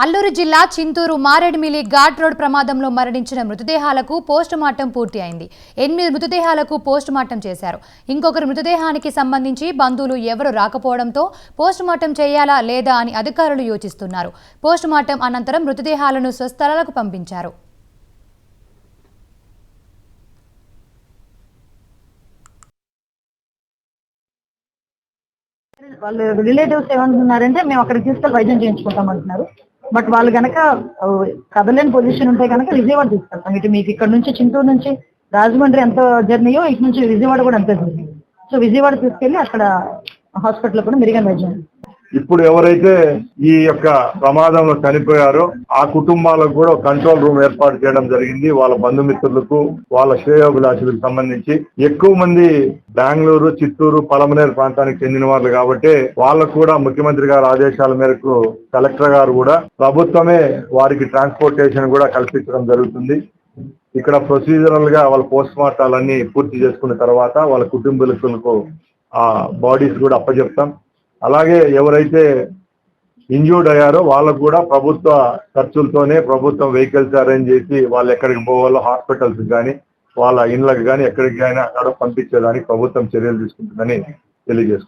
అల్లూరు జిల్లా చింతూరు మారేడుమిల్లి ఘాట్ రోడ్ ప్రమాదంలో మరణించిన మృతదేహాలకు పోస్టుమార్టం పూర్తి అయింది. 8 మృతదేహాలకు పోస్టుమార్టం చేశారు. ఇంకొకరి మృతదేహానికి సంబంధించి బంధువులు ఎవరు రాకపోవడంతో పోస్టుమార్టం చేయాలా లేదా అని అధికారులు యోచిస్తున్నారు. పోస్టుమార్టం అనంతరం మృతదేహాలను స్వస్థలాలకు పంపించారు. వాళ్ళ రిలేటివ్స్ ఏమంటున్నారంటే మేము అక్కడికి తీసుకెళ్ళి వైద్యం చేయించుకుంటామంటున్నారు. బట్ వాళ్ళు కనుక కదలేని పొజిషన్ ఉంటే కనుక విజయవాడ తీసుకెళ్తాం. ఇటు మీకు ఇక్కడ నుంచి చింతూరు నుంచి రాజమండ్రి ఎంత జర్నీయో ఇటు నుంచి విజయవాడ కూడా అంతే జర్నీ. సో విజయవాడ తీసుకెళ్లి అక్కడ హాస్పిటల్ కూడా మెరుగైన వైద్యం. ఇప్పుడు ఎవరైతే ఈ యొక్క ప్రమాదంలో చనిపోయారో ఆ కుటుంబాలకు కూడా కంట్రోల్ రూమ్ ఏర్పాటు చేయడం జరిగింది. వాళ్ళ బంధుమిత్రులకు వాళ్ళ శ్రేయోభిలాషులకు సంబంధించి ఎక్కువ మంది బెంగళూరు, చిత్తూరు, పలమనేరు ప్రాంతానికి చెందిన వాళ్ళు కాబట్టి వాళ్ళకు కూడా ముఖ్యమంత్రి గారి ఆదేశాల మేరకు కలెక్టర్ గారు కూడా ప్రభుత్వమే వారికి ట్రాన్స్పోర్టేషన్ కూడా కల్పించడం జరుగుతుంది. ఇక్కడ ప్రొసీజరల్ గా వాళ్ళ పోస్ట్ మార్టాలన్నీ పూర్తి చేసుకున్న తర్వాత వాళ్ళ కుటుంబీకులకు ఆ బాడీస్ కూడా అప్పచెప్తాం. అలాగే ఎవరైతే ఇంజూర్డ్ అయ్యారో వాళ్ళకు కూడా ప్రభుత్వ ఖర్చులతోనే ప్రభుత్వం వెహికల్స్ అరేంజ్ చేసి వాళ్ళు ఎక్కడికి పోవాలో హాస్పిటల్స్ కానీ వాళ్ళ ఇండ్లకు కానీ ఎక్కడికి అయినా అక్కడ పంపించేదానికి ప్రభుత్వం చర్యలు తీసుకుంటుందని తెలియజేసుకుంటాం.